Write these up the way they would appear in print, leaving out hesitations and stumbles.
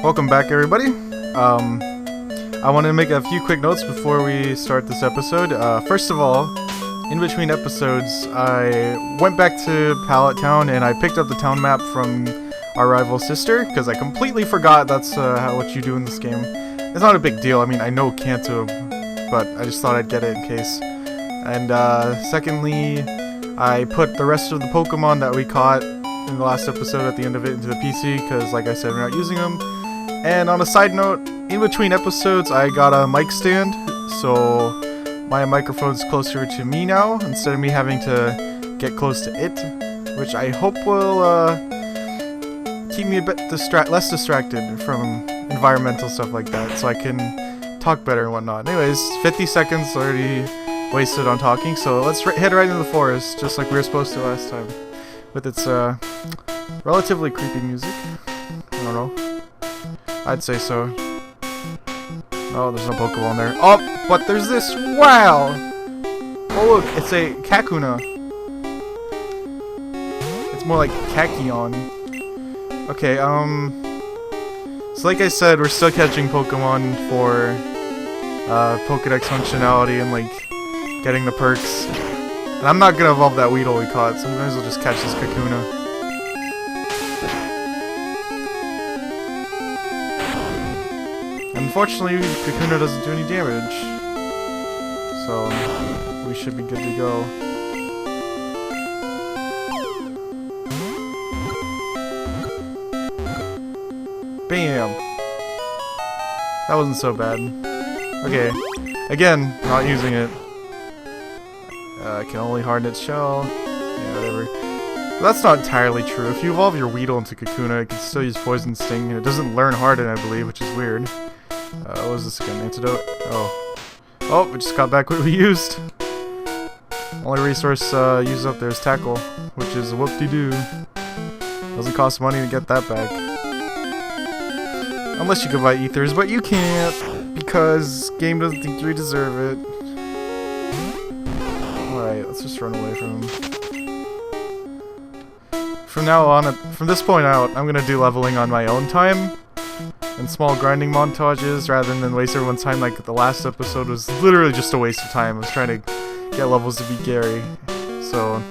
Welcome back, everybody. I want to make a few quick notes before we start this episode. First of all, in between episodes, I went back to Pallet Town and I picked up the town map from our rival sister, because I completely forgot that's what you do in this game. It's not a big deal. I mean, I know Kanto, but I just thought I'd get it in case. And secondly, I put the rest of the Pokemon that we caught in the last episode at the end of it into the PC, because like I said, we're not using them. And on a side note, in between episodes I got a mic stand, so my microphone's closer to me now instead of me having to get close to it, which I hope will keep me a bit less distracted from environmental stuff like that, so I can talk better and whatnot. Anyways, 50 seconds already wasted on talking, so let's head right into the forest, just like we were supposed to last time, with its relatively creepy music. I don't know. I'd say so. Oh, there's no Pokeball there. Oh, but there's this. Wow! Oh, look, it's a Kakuna. It's more like Kakion. Okay, so like I said, we're still catching Pokemon for Pokedex functionality and like getting the perks. And I'm not gonna evolve that Weedle we caught. Sometimes we'll just catch this Kakuna. Unfortunately, Kakuna doesn't do any damage, so we should be good to go. Bam! That wasn't so bad. Okay, again, not using it. Can only harden its shell. Yeah, whatever. But that's not entirely true. If you evolve your Weedle into Kakuna, it can still use Poison Sting, and it doesn't learn Harden, I believe, which is weird. What was this again? Antidote? Oh. Oh, we just got back what we used. Only resource used up there is Tackle, which is a whoop-de-doo. Doesn't cost money to get that back. Unless you can buy Ethers, but you can't, because game doesn't think you deserve it. Alright, let's just run away from him. From now on, from this point out, I'm gonna do leveling on my own time. And small grinding montages rather than waste everyone's time. Like the last episode was literally just a waste of time. I was trying to get levels to beat Gary. So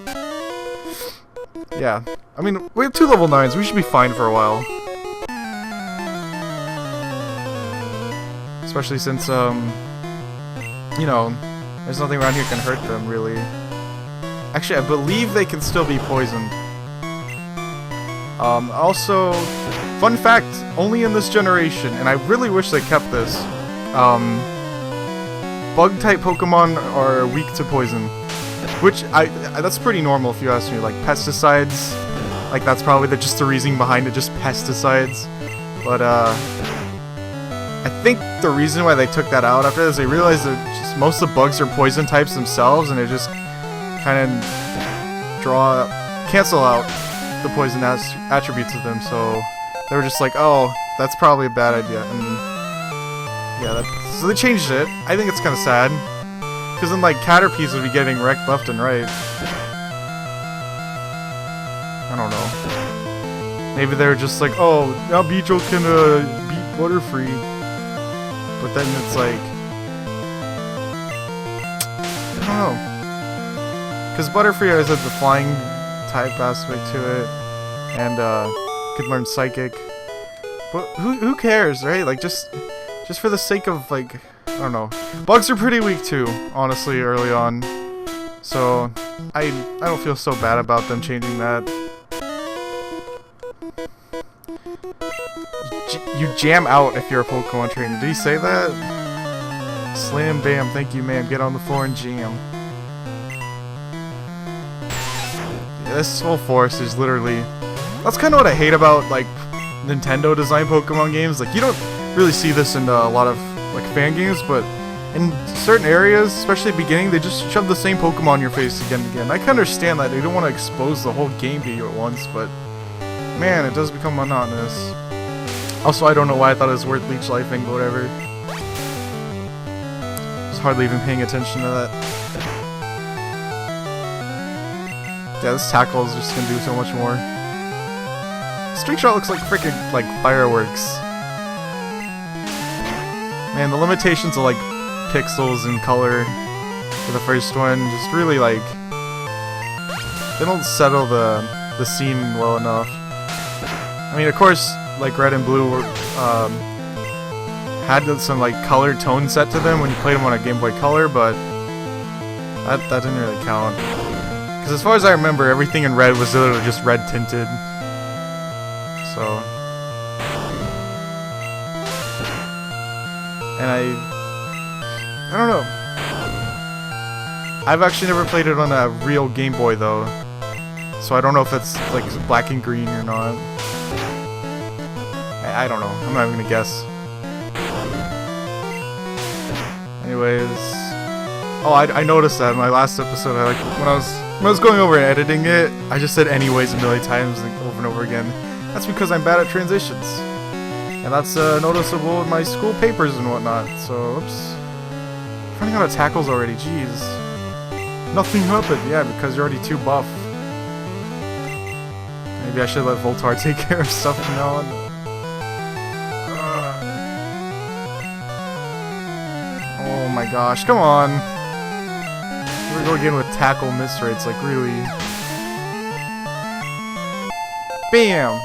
yeah, I mean, we have 2 level 9s. We should be fine for a while. Especially since you know, there's nothing around here can hurt them really. Actually, I believe they can still be poisoned. Also, fun fact, only in this generation, and I really wish they kept this, bug-type Pokemon are weak to poison. Which, that's pretty normal if you ask me, like pesticides, like that's probably just the reasoning behind it, just pesticides. But, I think the reason why they took that out after this, they realized that just most of the bugs are poison types themselves, and they just kind of cancel out the poison attributes of them, so they were just like, oh, that's probably a bad idea, and yeah, so they changed it. I think it's kind of sad, because then like Caterpies would be getting wrecked left and right. I don't know. Maybe they were just like, oh, now Beedrill can beat Butterfree, but then it's like, I don't know, because Butterfree always has the flying type aspect to it, and could learn Psychic, but who cares, right? Like just for the sake of, like, I don't know. Bugs are pretty weak too, honestly, early on, so I don't feel so bad about them changing that. You jam out if you're a Pokemon trainer. Did he say that? Slam bam, thank you ma'am, get on the floor and jam. This whole forest is literally... That's kind of what I hate about, like, Nintendo design Pokemon games. Like, you don't really see this in a lot of, like, fan games, but in certain areas, especially at the beginning, they just shove the same Pokemon in your face again and again. I can understand that. They don't want to expose the whole game to you at once, but man, it does become monotonous. Also, I don't know why I thought it was worth leech lifing, but whatever. Just hardly even paying attention to that. Yeah, this tackle is just gonna do so much more. String Shot looks like freaking, like, fireworks. Man, the limitations of like pixels and color for the first one just really like they don't settle the scene well enough. I mean, of course, like Red and Blue were, had some like color tone set to them when you played them on a Game Boy Color, but that didn't really count. Because as far as I remember, everything in Red was literally just red tinted. So, and I don't know. I've actually never played it on a real Game Boy though, so I don't know if it's like black and green or not. I don't know. I'm not even gonna guess. Anyways, oh, I noticed that in my last episode. I when I was going over and editing it, I just said "anyways" a million times, like over and over again. That's because I'm bad at transitions, and that's noticeable in my school papers and whatnot. So, oops. I'm running out of tackles already. Jeez. Nothing happened. Yeah, because you're already too buff. Maybe I should let Voltar take care of stuff from now on. Oh my gosh, come on. Here we go again with tackle miss rates, like really. Bam!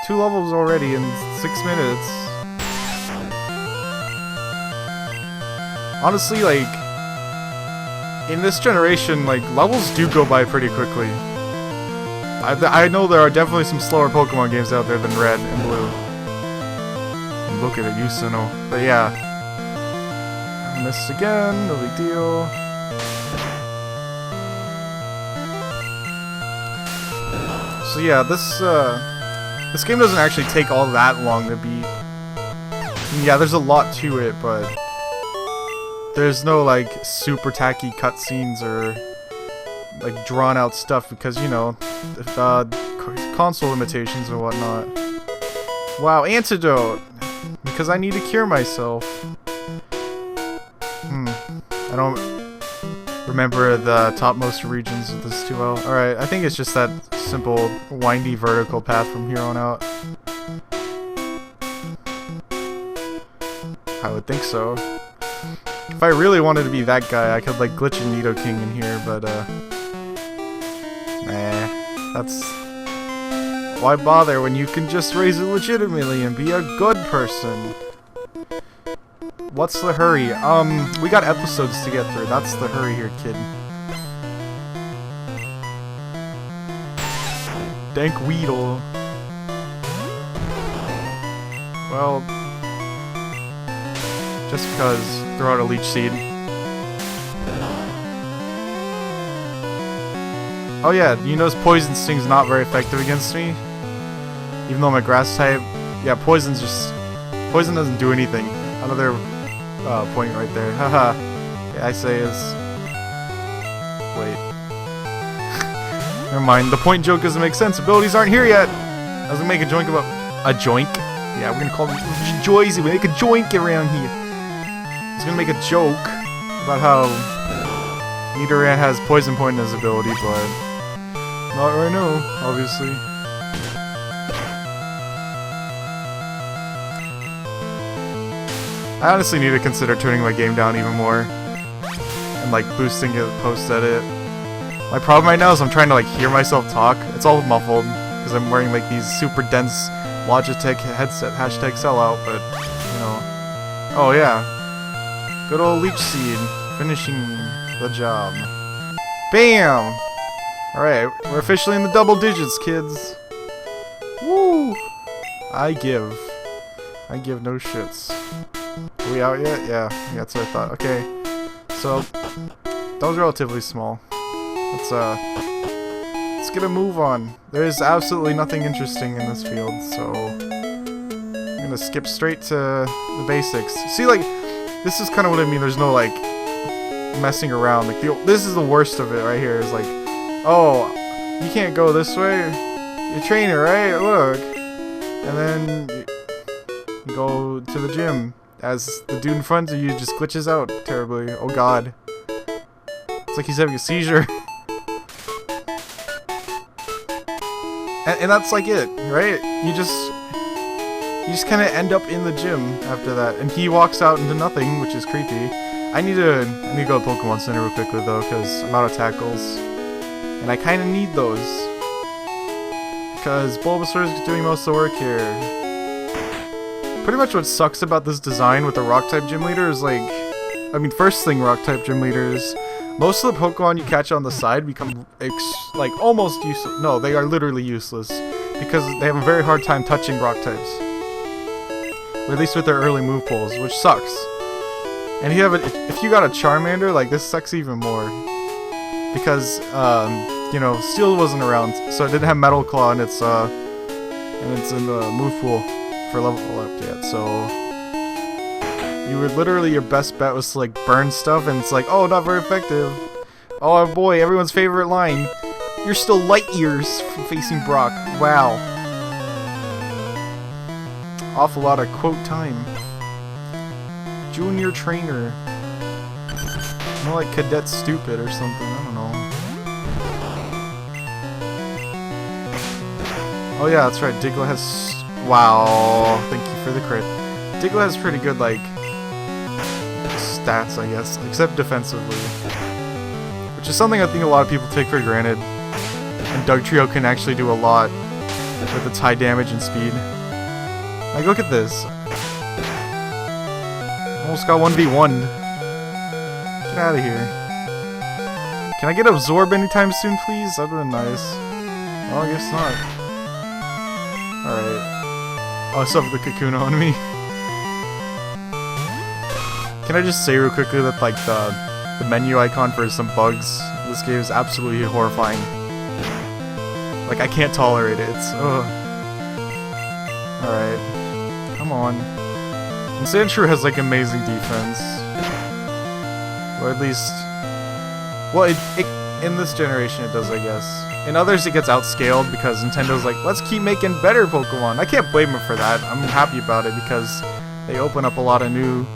2 levels already in 6 minutes. Honestly, like, in this generation, like, levels do go by pretty quickly. I know there are definitely some slower Pokemon games out there than Red and Blue. And look at it, Yusuno. But yeah. I missed again, no big deal. So yeah, this game doesn't actually take all that long to beat. Yeah, there's a lot to it, but there's no like super tacky cutscenes or like drawn out stuff because, you know, console limitations and whatnot. Wow, antidote! Because I need to cure myself. I don't remember the topmost regions of this too well. Alright, I think it's just that simple windy vertical path from here on out. I would think so. If I really wanted to be that guy, I could like glitch a Nidoking in here, but nah, that's... Why bother when you can just raise it legitimately and be a good person? What's the hurry? We got episodes to get through. That's the hurry here, kid. Dank Weedle. Well, just because. Throw out a Leech Seed. Oh yeah, you notice Poison Sting's not very effective against me? Even though I'm a Grass type. Yeah, Poison doesn't do anything. Another point right there. Haha. Yeah, I say is... Wait. Never mind, the point joke doesn't make sense. Abilities aren't here yet! I was gonna make a joink about... A joink? Yeah, we're gonna call it Joyzy. We make a joink around here. I was gonna make a joke about how Nidoran has Poison Point in his ability, but not right now, obviously. I honestly need to consider tuning my game down even more and like boosting it post-edit. My problem right now is I'm trying to like hear myself talk. It's all muffled because I'm wearing like these super dense Logitech headset #sellout, but you know. Oh yeah. Good old Leech Seed, finishing the job. Bam! Alright, we're officially in the double digits, kids. Woo! I give no shits. Are we out yet? Yeah, that's what I thought. Okay, so, that was relatively small. Let's get a move on. There's absolutely nothing interesting in this field, so I'm gonna skip straight to the basics. See, like, this is kind of what I mean. There's no like messing around. Like this is the worst of it right here. Is like, oh, you can't go this way. You're a trainer, right? Look, and then you go to the gym. As the dude in front of you just glitches out terribly. Oh god, it's like he's having a seizure. and that's like it, right? You just kind of end up in the gym after that, and he walks out into nothing, which is creepy. I need to go to Pokemon Center real quickly though, because I'm out of tackles, and I kind of need those because Bulbasaur is doing most of the work here. Pretty much what sucks about this design with the Rock-type gym leader is like, I mean, first thing Rock-type gym leaders, most of the Pokemon you catch on the side become like almost useless. No, they are literally useless because they have a very hard time touching Rock types. Or at least with their early move pulls, which sucks. And if you got a Charmander, like this sucks even more. Because, you know, Steel wasn't around, so it didn't have Metal Claw in its in the move pool for level up yet, so you were literally, your best bet was to like burn stuff, and it's like, oh, not very effective. Oh boy, everyone's favorite line. You're still light years from facing Brock. Wow. Awful lot of quote time. Junior trainer. More like Cadet Stupid or something, I don't know. Oh yeah, that's right, Diglett has... Wow, thank you for the crit. Diglett has pretty good, like, stats, I guess, except defensively. Which is something I think a lot of people take for granted. And Dugtrio can actually do a lot with its high damage and speed. Like, look at this. Almost got 1v1'd. Get out of here. Can I get Absorb anytime soon, please? That'd been nice. Oh, I guess not. Alright. Oh, I still have the Cocoon on me. Can I just say real quickly that, like, the menu icon for some bugs in this game is absolutely horrifying. Like, I can't tolerate it. It's, ugh. Alright. Come on. And Sandshrew has, like, amazing defense. Or at least... Well, in this generation it does, I guess. In others it gets outscaled because Nintendo's like, let's keep making better Pokemon. I can't blame them for that. I'm happy about it because they open up a lot of new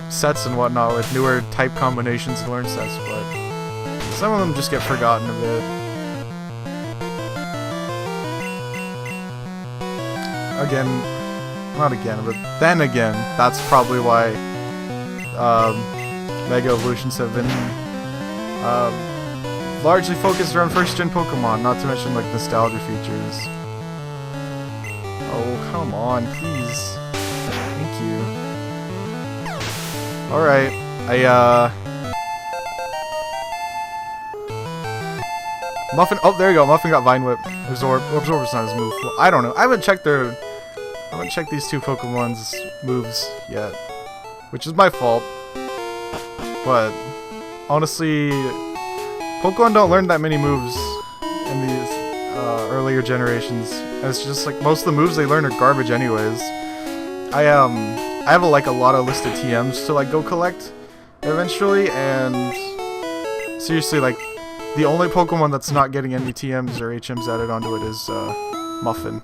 sets and whatnot with newer type combinations and learn sets, but some of them just get forgotten a bit. Again, not again, but then again, that's probably why Mega Evolutions have been largely focused around first-gen Pokemon, not to mention like nostalgia features. Oh, come on, please. Thank you. Alright, Muffin, oh, there you go, Muffin got Vine Whip. Absorber's not his move. Well, I don't know, I haven't checked these two Pokemon's moves yet, which is my fault. But honestly, Pokemon don't learn that many moves in these earlier generations. And it's just like most of the moves they learn are garbage anyways. I have a lot of listed TMs to like go collect eventually, and seriously, like the only Pokemon that's not getting any TMs or HMs added onto it is Muffin,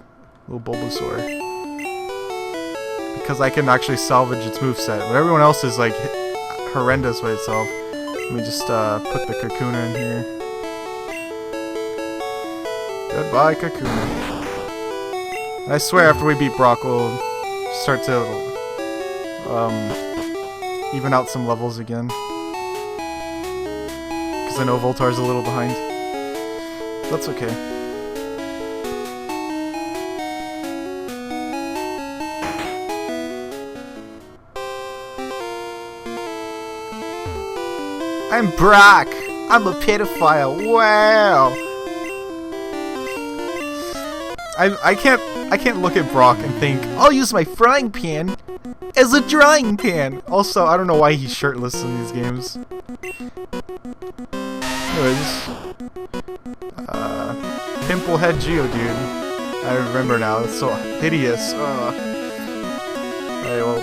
little Bulbasaur, because I can actually salvage its moveset, but everyone else is like horrendous by itself. Let me just put the Kakuna in here. Goodbye, Kakuna. And I swear after we beat Brock, we'll start to even out some levels again. Because I know Voltar's a little behind. That's okay. I'm Brock! I'm a pedophile! Wow! I can't look at Brock and think, I'll use my frying pan as a drying pan! Also, I don't know why he's shirtless in these games. Anyways, Pimplehead Geodude. I remember now, it's so hideous. Alright, well,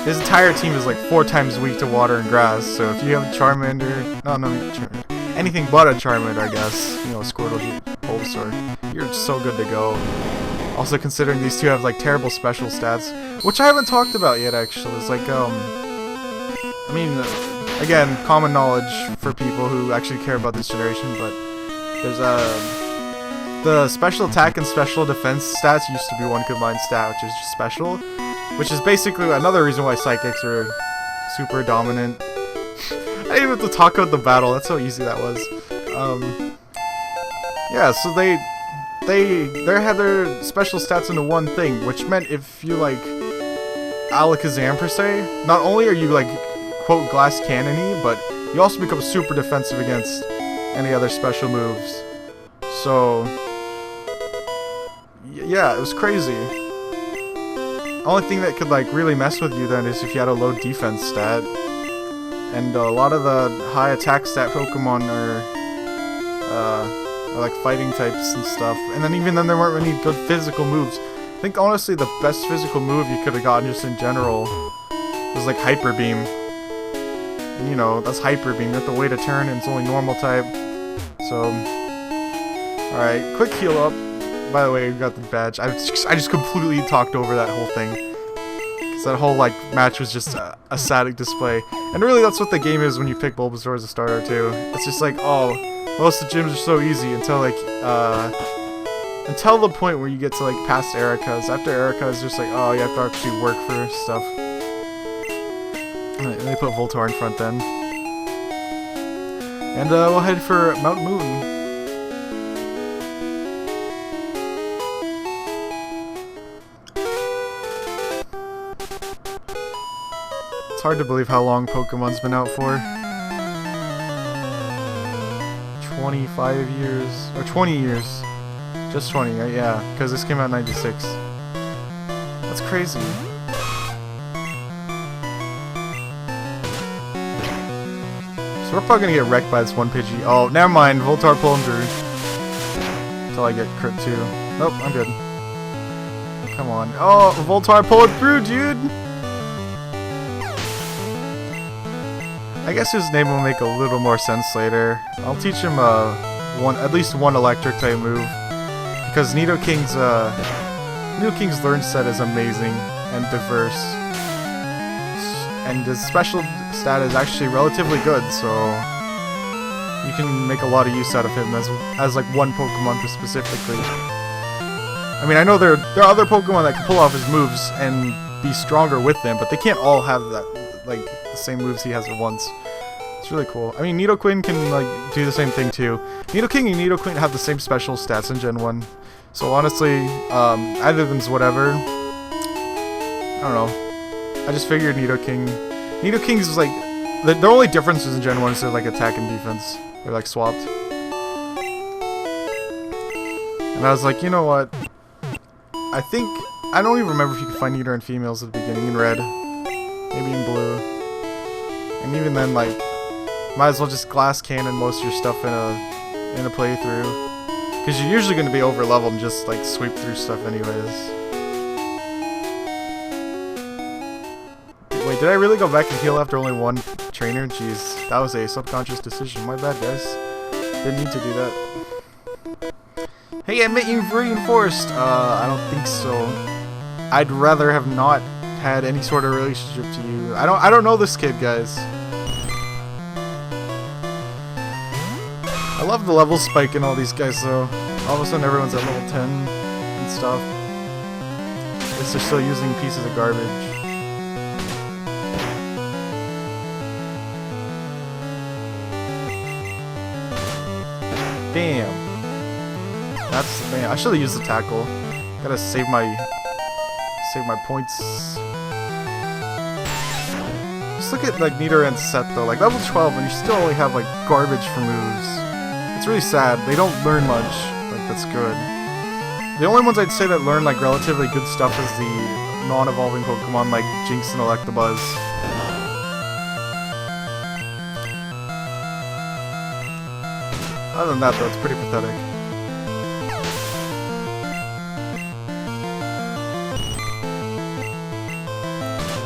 his entire team is like 4 times weak to water and grass, so if you have a Charmander, anything but a Charmander, I guess, you know, Squirtle, Bulbasaur, you're so good to go. Also considering these two have like terrible special stats, which I haven't talked about yet actually. It's like, I mean, again, common knowledge for people who actually care about this generation, but the special attack and special defense stats used to be one combined stat, which is just special, which is basically another reason why psychics are super dominant. I didn't even have to talk about the battle. That's how easy that was. Yeah, so they had their special stats into one thing, which meant if you like Alakazam per se, not only are you like quote glass cannon-y, but you also become super defensive against any other special moves. So yeah, it was crazy. Only thing that could like really mess with you then is if you had a low defense stat. And a lot of the high attack stat Pokemon are like fighting types and stuff. And then even then there weren't any good physical moves. I think honestly the best physical move you could have gotten just in general was like Hyper Beam. And you know, that's Hyper Beam. You have to wait a turn and it's only normal type. So, alright, quick heal up. By the way, we got the badge. I just completely talked over that whole thing. Because that whole like match was just a static display. And really that's what the game is when you pick Bulbasaur as a starter too. It's just like, oh, most of the gyms are so easy until like, until the point where you get to like past Erica's. After Erica is just like, oh, you have to actually work for stuff. And they put Voltorb in front then. And we'll head for Mount Moon. It's hard to believe how long Pokemon's been out for. 25 years, or 20 years. Just 20, yeah, because this came out in 96. That's crazy. So we're probably gonna get wrecked by this one Pidgey. Oh, never mind, Voltorb pulling through. Until I get crit too. Nope, I'm good. Come on. Oh, Voltorb pulling through, dude! I guess his name will make a little more sense later. I'll teach him at least one electric type move. Because Nidoking's learn set is amazing and diverse. And his special stat is actually relatively good, so you can make a lot of use out of him as like one Pokemon specifically. I mean, I know there are other Pokemon that can pull off his moves and be stronger with them, but they can't all have that, like, the same moves he has at once. It's really cool. I mean, Nidoqueen can, like, do the same thing, too. Nidoking and Nidoqueen have the same special stats in Gen 1. So, honestly, either of them's whatever. I don't know. I just figured Nidoking... Nidoking's is, like... The only differences in Gen 1 is they're, like, attack and defense. They're, like, swapped. And I was like, you know what? I think... I don't even remember if you could find Nidoran females at the beginning in Red. Maybe in Blue. And even then, like... Might as well just glass cannon most of your stuff in a playthrough. Because you're usually going to be over leveled and just, like, sweep through stuff anyways. Wait, did I really go back and heal after only one trainer? Jeez, that was a subconscious decision. My bad, guys. Didn't need to do that. Hey, I met you in Viridian Forest. I don't think so. I'd rather have not had any sort of relationship to you. I don't know this kid, guys. I love the level spike in all these guys, though. All of a sudden, everyone's at level 10 and stuff. At least they're still using pieces of garbage. Damn. That's the thing. I should have used the tackle. Gotta save my points. Just look at like Nidoran's set though. Like level 12, and you still only have like garbage for moves. It's really sad. They don't learn much. Like that's good. The only ones I'd say that learn like relatively good stuff is the non-evolving Pokemon like Jinx and Electabuzz. Other than that, though, it's pretty pathetic.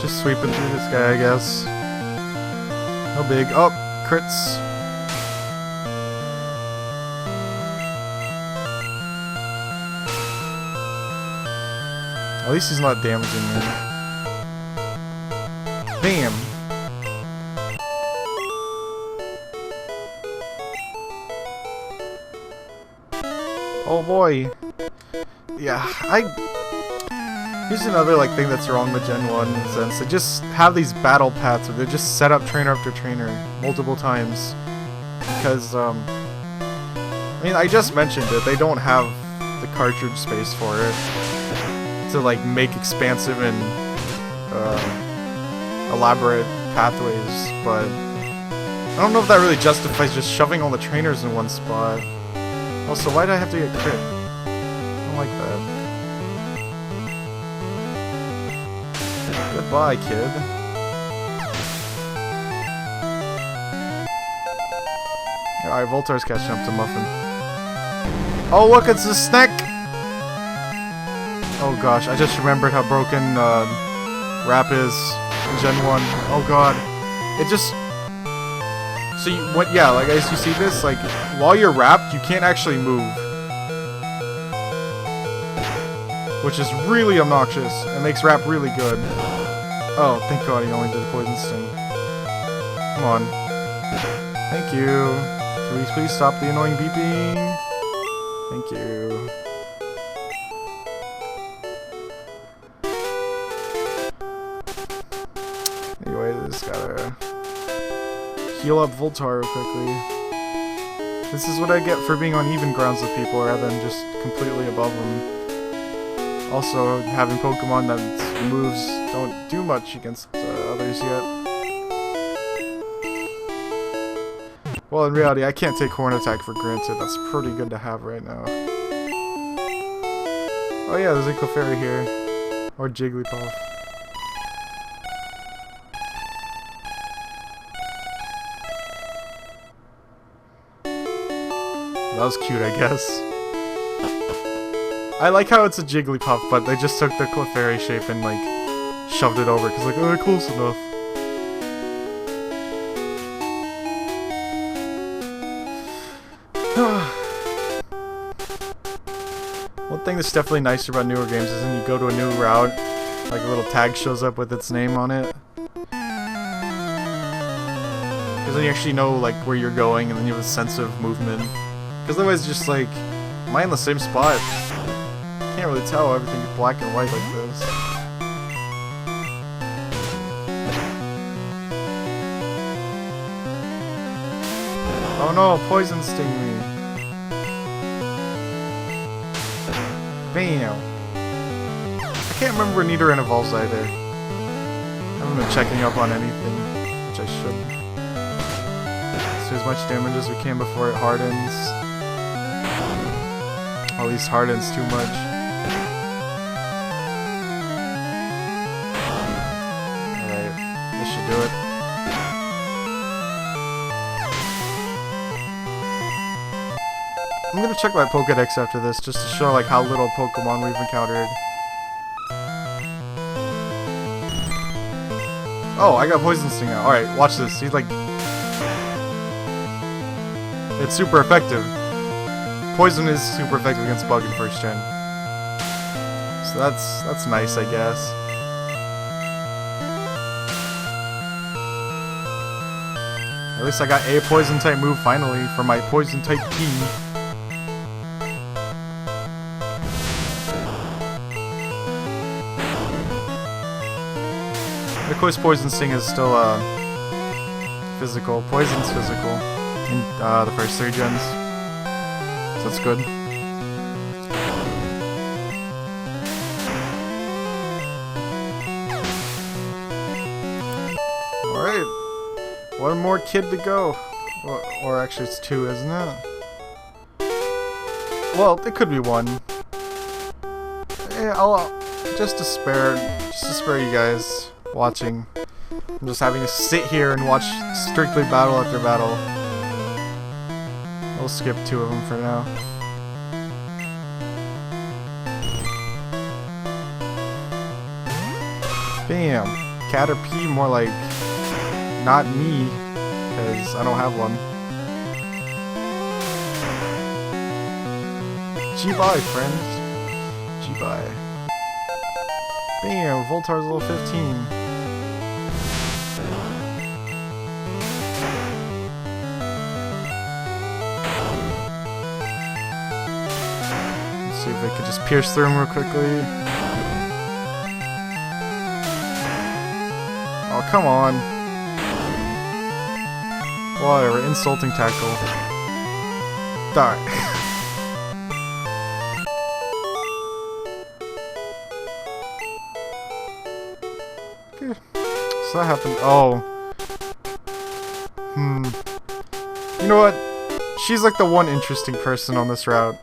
Just sweeping through this guy, I guess. No big. Oh, crits. At least he's not damaging me. Bam! Oh boy. Yeah, here's another like thing that's wrong with Gen 1 in a sense. They just have these battle paths where they just set up trainer after trainer multiple times. Because, I mean, I just mentioned it, they don't have the cartridge space for it. To like make expansive and elaborate pathways, but I don't know if that really justifies just shoving all the trainers in one spot. Also, why did I have to get crit? I don't like that. Goodbye, kid. Alright, Voltar's catching up to Muffin. Oh look, it's a snack! Oh gosh, I just remembered how broken Rap is in Gen 1. Oh god. It just... So, yeah, like, as you see this, like, while you're wrapped, you can't actually move. Which is really obnoxious. It makes Rap really good. Oh, thank god he only did Poison Sting. Come on. Thank you. Can we please stop the annoying beeping? Thank you. Anyway, just gotta heal up Voltar real quickly. This is what I get for being on even grounds with people rather than just completely above them. Also, having Pokemon that moves don't do much against others yet. Well, in reality, I can't take Horn Attack for granted. That's pretty good to have right now. Oh yeah, there's a Clefairy here. Or Jigglypuff. That was cute, I guess. I like how it's a Jigglypuff, but they just took the Clefairy shape and, like, shoved it over, because, like, oh, close enough. One thing that's definitely nicer about newer games is when you go to a new route, like a little tag shows up with its name on it. Because then you actually know, like, where you're going, and then you have a sense of movement. Because otherwise, just like, am I in the same spot? Can't really tell, everything's black and white like this. Oh no, Poison Sting me. Bam. I can't remember where Nidoran evolves either. I haven't been checking up on anything, which I should. Let's do as much damage as we can before it hardens. At least hardens too much. Alright, this should do it. I'm gonna check my Pokédex after this, just to show like how little Pokemon we've encountered. Oh, I got Poison Sting now. Alright, watch this. He's like... It's super effective. Poison is super effective against Bug in first gen. So that's nice, I guess. At least I got a Poison type move finally from my Poison type team. Of course, Poison Sting is still physical. Poison's physical in the first 3 gens. So that's good. Alright. One more kid to go. Or actually it's 2, isn't it? Well, it could be 1. Yeah, I'll just to spare you guys watching. I'm just having to sit here and watch strictly battle after battle. We'll skip 2 of them for now. Bam! Caterpie, more like not me, because I don't have one. G-bye, friends. G-bye. Bam! Voltar's level 15. See if it could just pierce through him real quickly. Oh, come on. Whatever, insulting tackle. Die. Okay. So that happened. Oh. You know what? She's like the one interesting person on this route.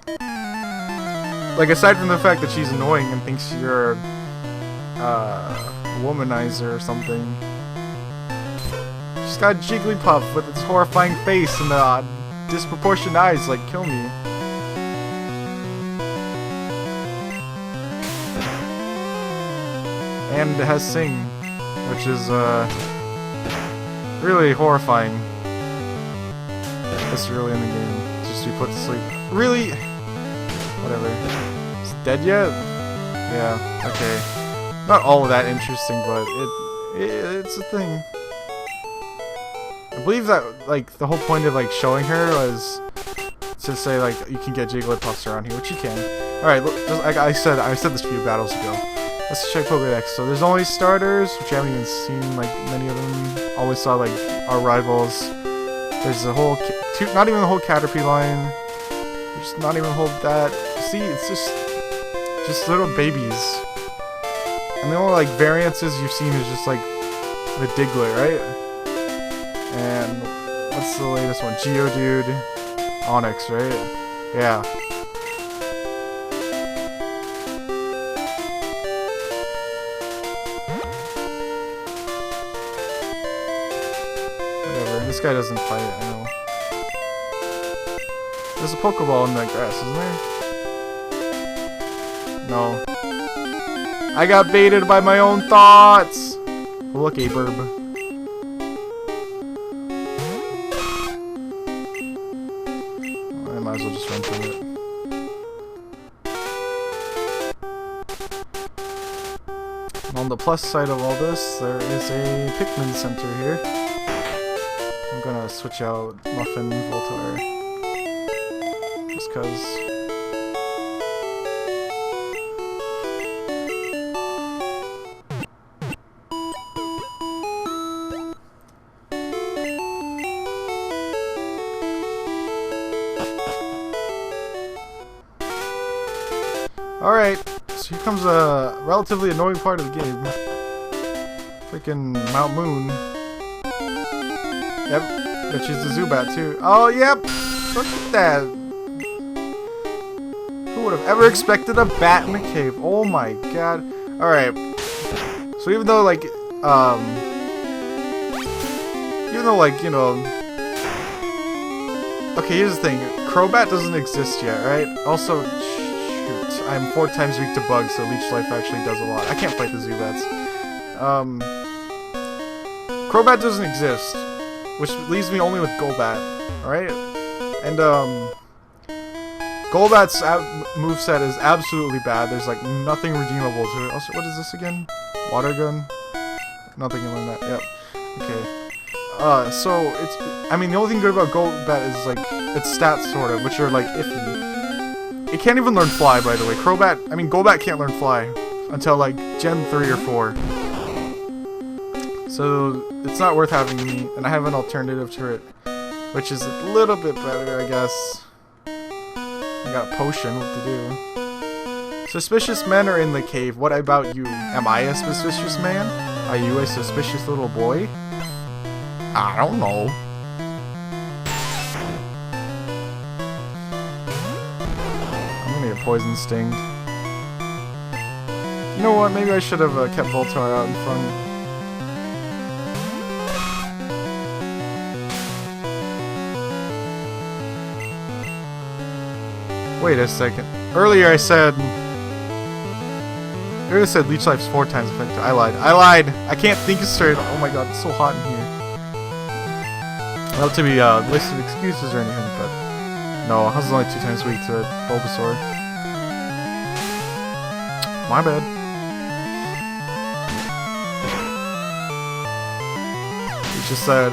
Like, aside from the fact that she's annoying and thinks you're a womanizer or something. She's got Jigglypuff with its horrifying face and the disproportionate eyes, like, kill me. And it has Sing, which is really horrifying. This early in the game, just to be put to sleep. Really? Whatever. Is it dead yet? Yeah. Okay. Not all of that interesting, but it's a thing. I believe that like the whole point of like showing her was to say like you can get Jigglypuffs around here, which you can. All right. Like I said this a few battles ago. Let's check Pokédex. So there's only starters, which I haven't even seen like many of them. Always saw like our rivals. There's a whole, not even the whole Caterpie line. There's not even whole that. See, it's just little babies. And the only like variances you've seen is just like the Diglett, right? And what's the latest one? Geodude, Onyx, right? Yeah. This guy doesn't fight, I know. There's a Pokeball in the grass, isn't there? No. I got baited by my own thoughts! Look, Aburb. I might as well just run through it. And on the plus side of all this, there is a Pikmin Center here. I'm gonna switch out Muffin Voltar. Just cause. Alright, so here comes a relatively annoying part of the game. Freaking Mount Moon. Yep, but she's a Zubat too. Oh, yep! Look at that! Who would have ever expected a bat in a cave? Oh my god. Alright. So even though, like, you know... Okay, here's the thing. Crobat doesn't exist yet, right? Also, shoot, I'm 4 times weak to bugs, so Leech Life actually does a lot. I can't fight the Zubats. Crobat doesn't exist. Which leaves me only with Golbat, alright? And, Golbat's moveset is absolutely bad. There's, like, nothing redeemable to it. Also, what is this again? Water Gun? Nothing can learn that. Yep. Okay. So, it's... I mean, the only thing good about Golbat is, like, its stats, sort of, which are, like, iffy. It can't even learn Fly, by the way. Golbat can't learn Fly until, like, Gen 3 or 4. So, it's not worth having me, and I have an alternative to it, which is a little bit better, I guess. I got a potion, what to do. Suspicious men are in the cave, what about you? Am I a suspicious man? Are you a suspicious little boy? I don't know. I'm gonna get Poison Stinged. You know what, maybe I should have kept Voltar out in front. Wait a second. Earlier I said Leech Life's 4 times effective. I lied. I can't think straight. Oh my god, it's so hot in here. Not to be list of excuses or anything, but no, I was only 2 times weak to Bulbasaur. My bad. It's just that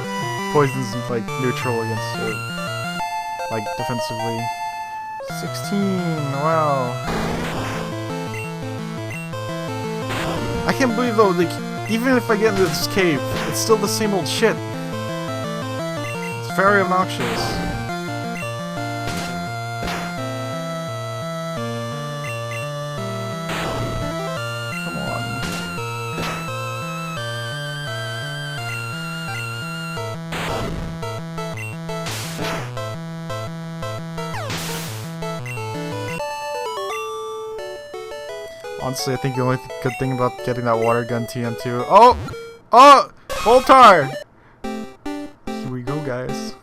Poison's like neutral against it, like defensively. 16, wow. I can't believe though, like, even if I get into this cave, it's still the same old shit. It's very obnoxious. Come on. Honestly, I think the only good thing about getting that water gun TM2. Oh! Oh! Voltar! Here we go, guys.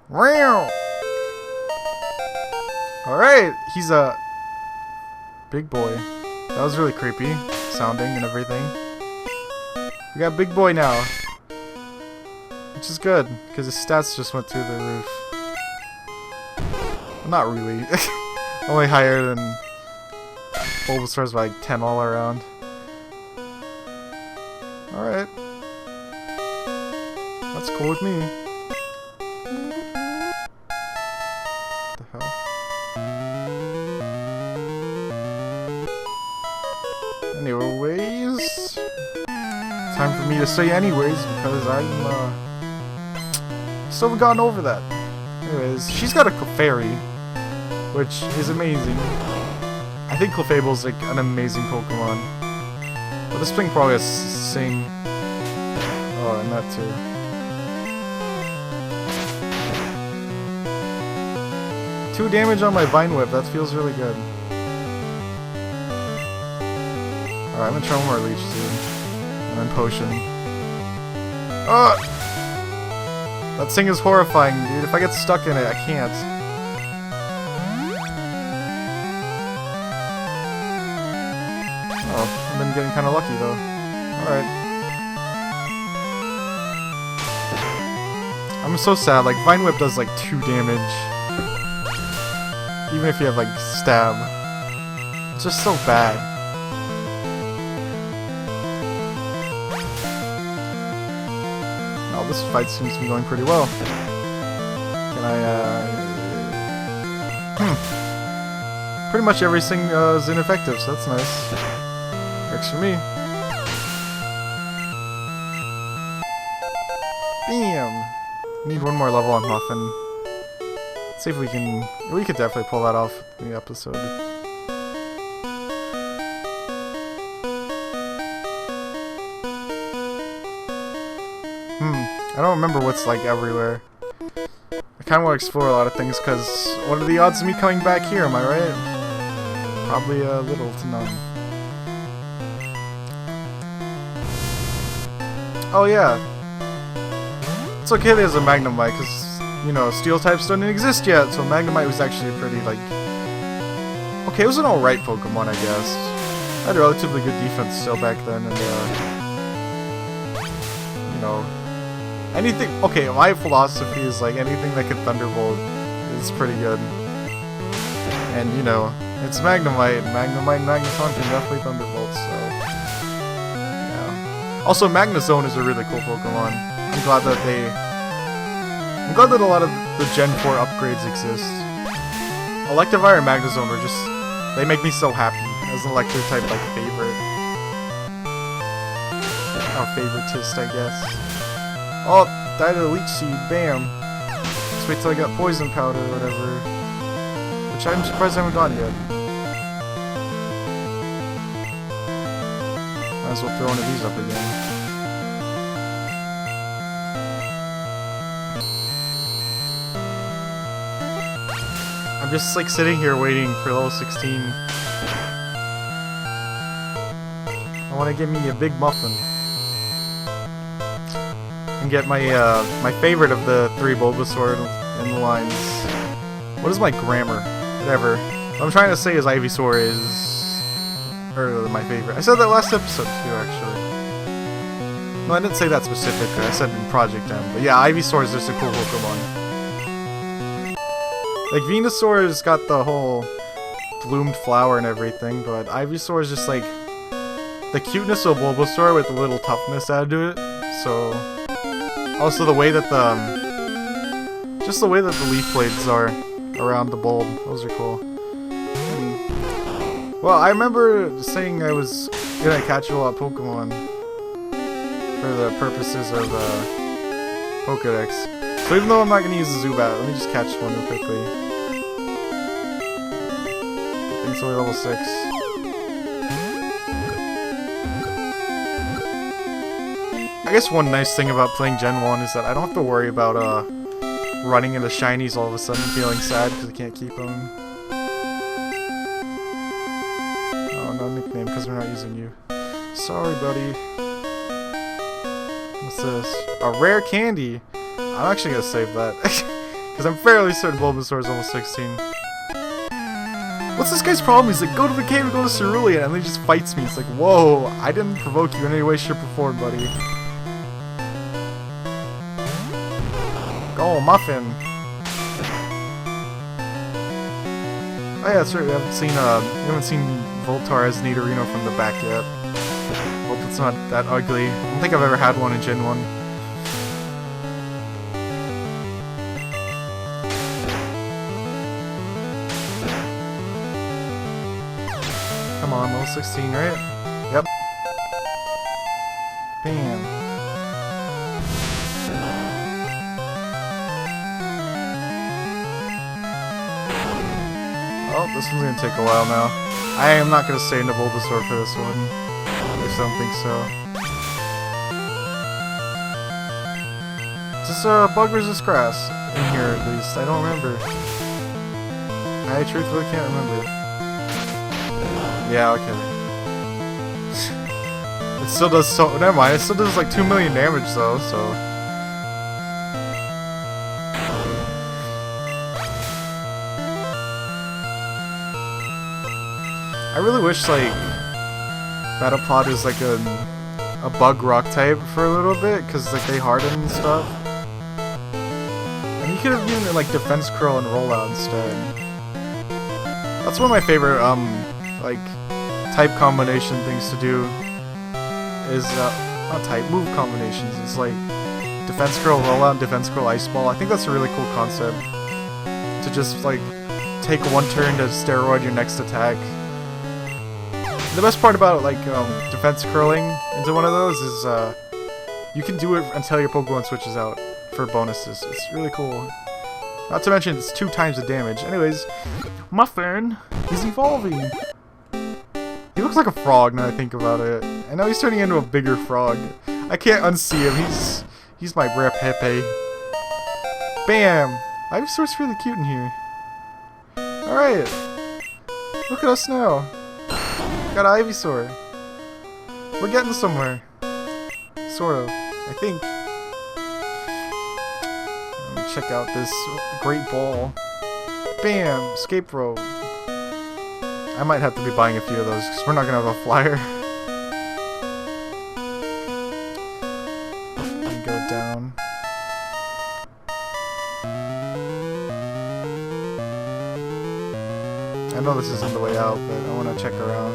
Wow! Alright, he's a big boy. That was really creepy sounding and everything. We got big boy now. Which is good, because his stats just went through the roof. Not really. Only higher than Bulbasaur's by like 10 all around. Alright. That's cool with me. What the hell? Anyways. Time for me to say anyways, because I'm still haven't gotten over that. Anyways, she's got a Clefairy, which is amazing. I think Clefable's like an amazing Pokemon. But this thing probably has Sing. Oh, and that too. 2 damage on my Vine Whip, that feels really good. Alright, I'm gonna try one more Leech Seed. And then Potion. Oh! That thing is horrifying, dude. If I get stuck in it, I can't. Oh, I've been getting kind of lucky, though. Alright. I'm so sad. Like, Vine Whip does, like, 2 damage. Even if you have, like, Stab. It's just so bad. This fight seems to be going pretty well. Can I, pretty much everything is ineffective, so that's nice. Works for me. Bam! Need one more level on Muffin. Let's see if we can... We could definitely pull that off in the episode. I don't remember what's like everywhere. I kind of want to explore a lot of things, because what are the odds of me coming back here, am I right? Probably little to none. Oh yeah. It's okay there's a Magnemite, because, you know, Steel types don't exist yet, so Magnemite was actually pretty, like... Okay, it was an alright Pokemon, I guess. I had a relatively good defense still back then, and, you know... Anything, okay, my philosophy is like anything that could Thunderbolt is pretty good. And you know, it's Magnemite and Magneton can definitely Thunderbolt, so yeah. Also, Magnezone is a really cool Pokemon. I'm glad that a lot of the Gen 4 upgrades exist. Electivire and Magnezone are just, they make me so happy as an electric type like favorite. Or favoritist, I guess. Oh, died of the Leech Seed, bam. Just wait till I got Poison Powder or whatever. Which I'm surprised I haven't gotten yet. Might as well throw one of these up again. I'm just like sitting here waiting for level 16. I want to give me a big Muffin. And get my my favorite of the 3 Bulbasaur in the lines. What is my grammar? Whatever. What I'm trying to say is Ivysaur is my favorite. I said that last episode too, actually. No, I didn't say that specifically. I said in Project M. But yeah, Ivysaur is just a cool Pokemon. Like Venusaur's got the whole bloomed flower and everything, but Ivysaur is just like the cuteness of Bulbasaur with a little toughness added to it. So. Also, the way that just the way that the leaf blades are around the bulb, those are cool. Well, I remember saying I was gonna catch a lot of Pokemon for the purposes of Pokedex. So even though I'm not gonna use the Zubat, let me just catch one real quickly. I think it's only level 6. I guess one nice thing about playing Gen 1 is that I don't have to worry about running into shinies all of a sudden feeling sad because I can't keep them. Oh, no nickname because we're not using you. Sorry, buddy. What's this? A rare candy. I'm actually gonna save that because I'm fairly certain Bulbasaur is almost 16. What's this guy's problem? He's like, go to the cave and go to Cerulean, and then he just fights me. It's like, whoa, I didn't provoke you in any way, shape, or form, buddy. Go, Muffin. Oh yeah, that's right. We haven't seen Voltar as Nidorino from the back yet. Hope it's not that ugly. I don't think I've ever had one in Gen 1. Come on, level 16, right? Yep. Bam. Oh, this one's gonna take a while now. I am not gonna stay into Bulbasaur for this one. At least I don't think so. Is this bug resist grass in here at least? I don't remember. I truthfully can't remember. Yeah, okay. It still does so. Never mind. It still does like 2 million damage though. So. I really wish like Metapod was like a bug rock type for a little bit, cause like they harden and stuff. And you could have given it like defense curl and rollout instead. That's one of my favorite like type combination things to do. Is not type move combinations. It's like defense curl rollout and defense curl ice ball. I think that's a really cool concept. To just like take one turn to steroid your next attack. The best part about like defense curling into one of those is you can do it until your Pokemon switches out for bonuses. It's really cool. Not to mention it's 2 times the damage. Anyways, Muffin is evolving. He looks like a frog now I think about it. And now he's turning into a bigger frog. I can't unsee him. He's my rare Pepe. Bam! Ivysaur's really cute in here. Alright. Look at us now. Got an Ivysaur. We're getting somewhere. Sort of. I think. Let me check out this great ball. Bam! Escape rope. I might have to be buying a few of those because we're not going to have a flyer. Let me go down. I know this isn't the way out, but I want to check around.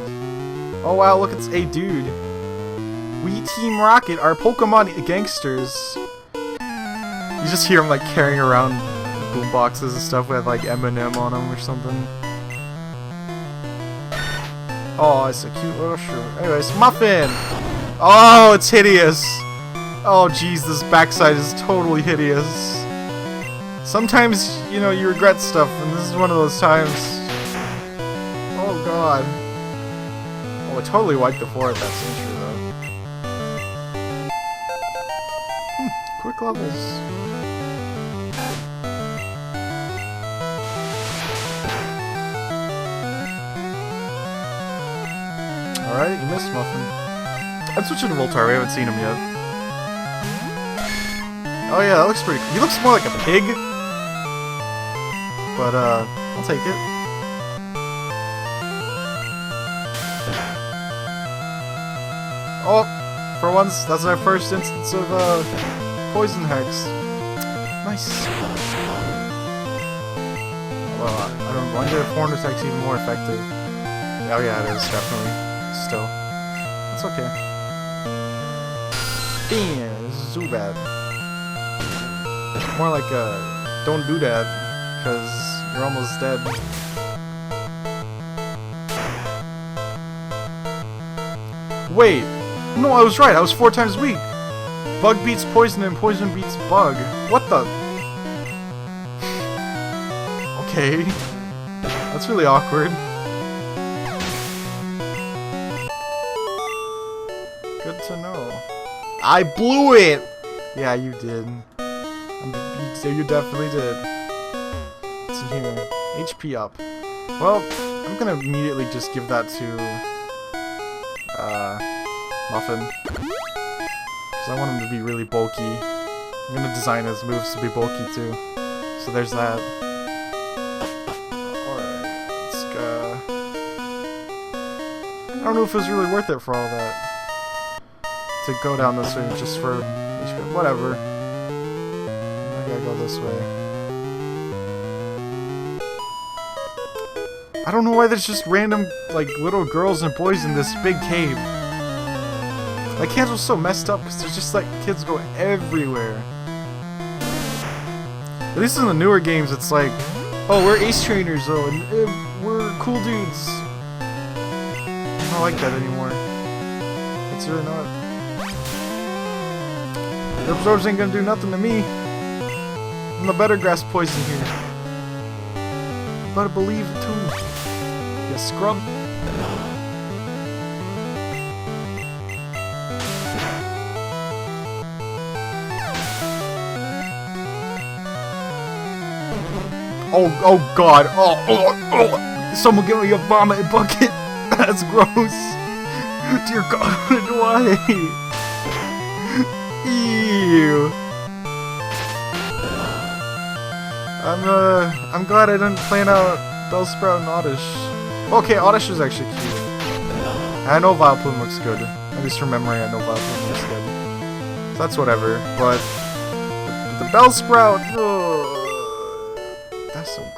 Oh wow, look, it's a dude. We Team Rocket are Pokemon gangsters. You just hear him like carrying around boom boxes and stuff with like Eminem on them or something. Oh, it's a cute little shirt. Anyways, Muffin! Oh, it's hideous! Oh jeez, this backside is totally hideous. Sometimes, you know, you regret stuff, and this is one of those times. Oh god. Oh, I totally wiped the floor at that century though. Quick levels. Alright, you missed Muffin. I'm switching to Voltar, we haven't seen him yet. Oh yeah, that looks pretty cool. He looks more like a pig. But, I'll take it. Oh, for once, that's our first instance of, Poison Hex. Nice. Well, I don't wonder if Horn Attack's even more effective. Oh yeah, it is, definitely. Still. It's okay. Damn, Zubat. More like don't do that, because you're almost dead. Wait. No, I was right. I was 4 times weak. Bug beats poison and poison beats bug. What the? Okay. That's really awkward. Good to know. I blew it! Yeah, you did. You definitely did. What's in here? HP up. Well, I'm gonna immediately just give that to Muffin. Because I want him to be really bulky. I'm gonna design his moves to be bulky too. So there's that. Alright, let's go. I don't know if it was really worth it for all that. To go down this way just for HP. Whatever. I gotta go this way. I don't know why there's just random, like, little girls and boys in this big cave. Like, Kanto's so messed up because there's just, like, kids go everywhere. At least in the newer games, it's like, oh, we're ace trainers, though, and we're cool dudes. I don't like that anymore. It's really not. The absorbs ain't gonna do nothing to me. I'm the better grass poison here. You better believe it, too. You scrub. Oh god. Oh. Someone give me a vomit bucket. That's gross. Dear god, why? Ew. I'm glad I didn't plan out Bellsprout and Oddish. Okay, Oddish is actually cute. I know Vileplume looks good. At least from memory, I know Vileplume looks good. So that's whatever. But the Bellsprout, that's some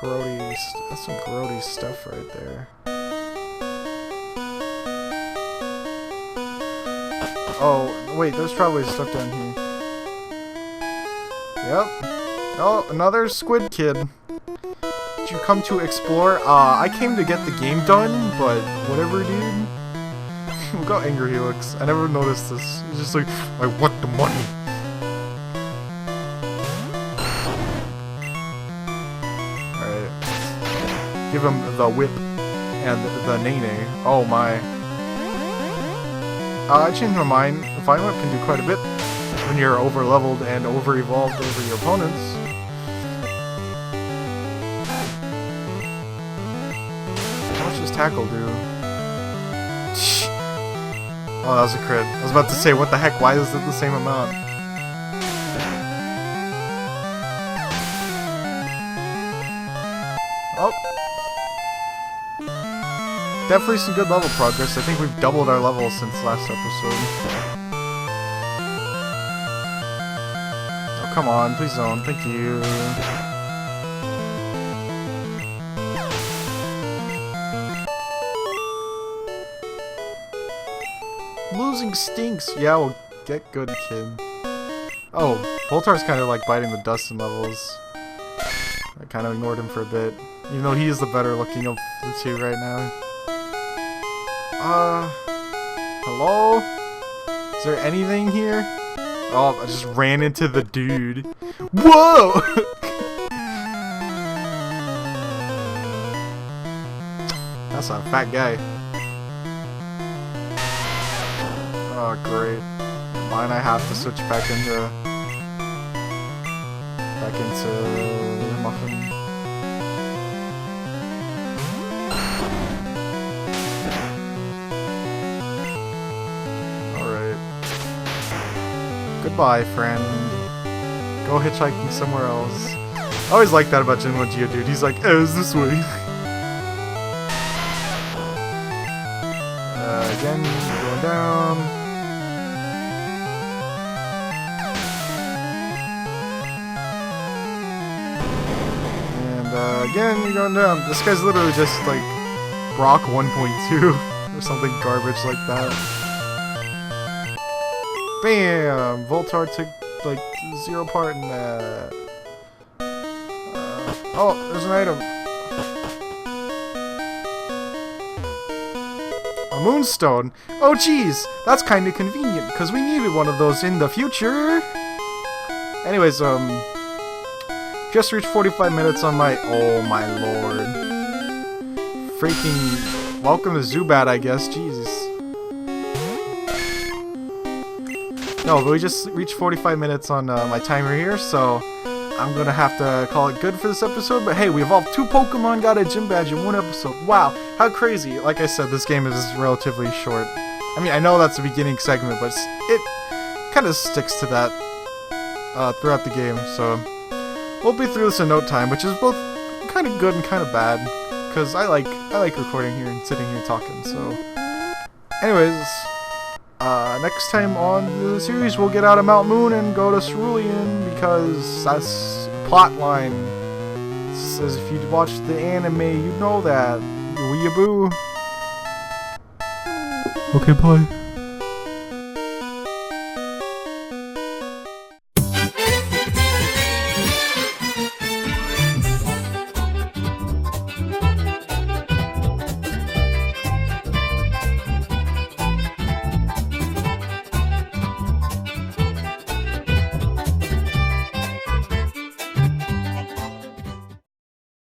grody stuff right there. Oh, wait, there's probably stuff down here. Yep. Oh, another squid kid. Did you come to explore? I came to get the game done, but whatever, dude. Look how angry he looks. I never noticed this. He's just like, I want the money. Alright. Give him the whip and the nene. Oh my. I changed my mind. The Fine Whip can do quite a bit when you're over-leveled and over-evolved over your opponents. How much does Tackle do? Oh, that was a crit. I was about to say, what the heck? Why is it the same amount? Oh. Definitely some good level progress. I think we've doubled our levels since last episode. Oh, come on. Please don't. Thank you. Losing stinks. Yeah, well, get good, kid. Oh, Voltar's kind of like biting the dust in levels. I kind of ignored him for a bit. Even though he is the better looking of the two right now. Hello? Is there anything here? Oh, I just ran into the dude. Whoa! That's a fat guy. Oh, great. Mine, I have to switch back into Muffin. Goodbye, friend. Go hitchhiking somewhere else. I always like that about Jinwo Geodude. He's like, oh, it's this way. Again, going down. And again, you're going down. This guy's literally just like Brock 1.2 or something garbage like that. Bam! Voltar took, like, 0 part in that. Oh, there's an item. A moonstone? Oh geez, that's kinda convenient, because we needed one of those in the future. Anyways, just reached 45 minutes on my... Oh my lord. Freaking... Welcome to Zubat, I guess. Jesus. No, but we just reached 45 minutes on my timer here, so I'm gonna have to call it good for this episode. But hey, we evolved 2 Pokemon, got a gym badge in 1 episode. Wow, how crazy. Like I said, this game is relatively short. I mean, I know that's the beginning segment, but it kind of sticks to that throughout the game. So we'll be through this in no time, which is both kind of good and kind of bad, because I like recording here and sitting here talking. So anyways, next time on the series, we'll get out of Mount Moon and go to Cerulean, because that's plot line. It says if you watched the anime, you know that. Weeaboo. Okay, bye.